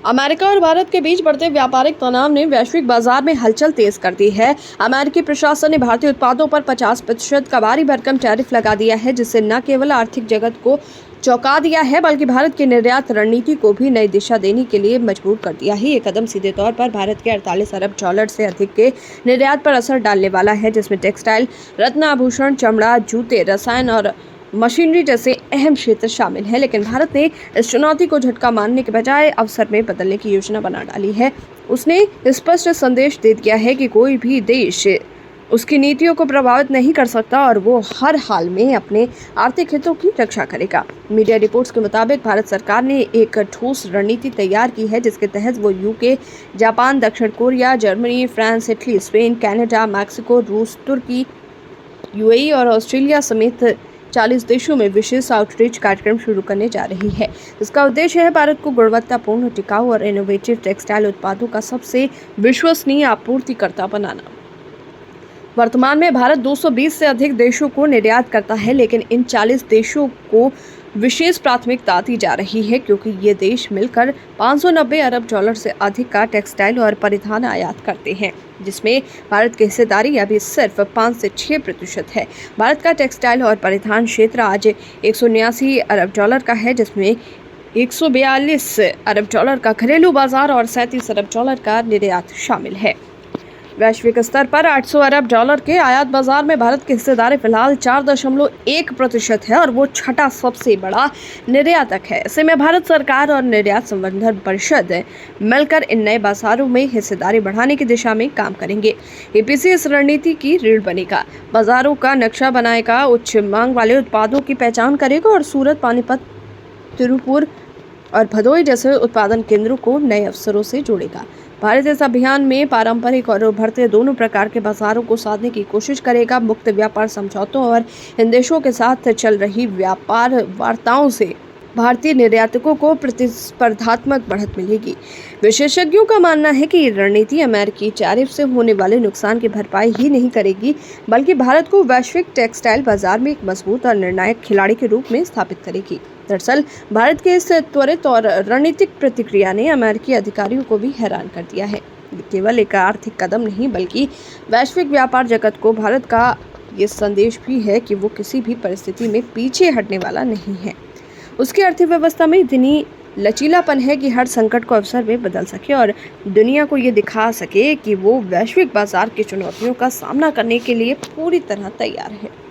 America और भारत के बीच बढ़ते व्यापारिक तनाव ने वैश्विक बाजार में हलचल तेज कर दी है। अमेरिकी प्रशासन ने भारतीय उत्पादों पर 50% का भारी भरकम टैरिफ लगा दिया है, जिससे न केवल आर्थिक जगत को चौंका दिया है बल्कि भारत की निर्यात रणनीति को भी नई दिशा देने के लिए मजबूर कर दिया है। ये कदम सीधे तौर पर भारत के 48 अरब डॉलर से अधिक के निर्यात पर असर डालने वाला है, जिसमें टेक्सटाइल, रत्न आभूषण, चमड़ा, जूते, रसायन और मशीनरी जैसे अहम क्षेत्र शामिल हैं। लेकिन भारत ने इस चुनौती को झटका मानने के बजाय अवसर में बदलने की योजना बना डाली है। उसने स्पष्ट संदेश दे दिया है कि कोई भी देश उसकी नीतियों को प्रभावित नहीं कर सकता और वो हर हाल में अपने आर्थिक हितों की रक्षा करेगा। मीडिया रिपोर्ट्स के मुताबिक भारत सरकार ने एक ठोस रणनीति तैयार की है, जिसके तहत वो यूके, जापान, दक्षिण Korea, Germany, France, Italy, Spain, Canada, Mexico, रूस, तुर्की, यूएई और ऑस्ट्रेलिया समेत 40 देशों में विशेष आउटरीच कार्यक्रम शुरू करने जा रही है। इसका उद्देश्य है भारत को गुणवत्तापूर्ण, टिकाऊ और इनोवेटिव टेक्सटाइल उत्पादों का सबसे विश्वसनीय आपूर्तिकर्ता बनाना। वर्तमान में भारत 220 से अधिक देशों को निर्यात करता है, लेकिन इन 40 देशों को विशेष प्राथमिकता दी जा रही है क्योंकि ये देश मिलकर 590 अरब डॉलर से अधिक का टेक्सटाइल और परिधान आयात करते हैं, जिसमें भारत की हिस्सेदारी अभी सिर्फ 5 से 6% है। भारत का टेक्सटाइल और परिधान क्षेत्र आज 179 अरब डॉलर का है, जिसमें 142 अरब डॉलर का घरेलू बाजार और 37 अरब डॉलर का निर्यात शामिल है। वैश्विक स्तर पर 800 अरब डॉलर के आयात बाजार में भारत की हिस्सेदारी फिलहाल 4.1% है और वो छठा सबसे बड़ा निर्यातक है। ऐसे में भारत सरकार और निर्यात संवर्धन परिषद मिलकर इन नए बाजारों में हिस्सेदारी बढ़ाने की दिशा में काम करेंगे। एपीसी इस रणनीति की रीढ़ बनेगा, बाजारों का नक्शा बनाएगा, उच्च मांग वाले उत्पादों की पहचान करेगा और सूरत, पानीपत, तिरुपुर और भदोही जैसे उत्पादन केंद्रों को नए अवसरों से जोड़ेगा। भारत इस अभियान में पारंपरिक और उभरते दोनों प्रकार के बाजारों को साधने की कोशिश करेगा। मुक्त व्यापार समझौतों और इन देशों के साथ चल रही व्यापार वार्ताओं से भारतीय निर्यातकों को प्रतिस्पर्धात्मक बढ़त मिलेगी। विशेषज्ञों का मानना है कि ये रणनीति अमेरिकी टैरिफ से होने वाले नुकसान की भरपाई ही नहीं करेगी, बल्कि भारत को वैश्विक टेक्सटाइल बाजार में एक मजबूत और निर्णायक खिलाड़ी के रूप में स्थापित करेगी। दरअसल भारत के इस त्वरित और रणनीतिक प्रतिक्रिया ने अमेरिकी अधिकारियों को भी हैरान कर दिया है। ये केवल एक आर्थिक कदम नहीं, बल्कि वैश्विक व्यापार जगत को भारत का ये संदेश भी है कि वो किसी भी परिस्थिति में पीछे हटने वाला नहीं है। उसकी अर्थव्यवस्था में इतनी लचीलापन है कि हर संकट को अवसर में बदल सके और दुनिया को ये दिखा सके कि वो वैश्विक बाजार की चुनौतियों का सामना करने के लिए पूरी तरह तैयार है।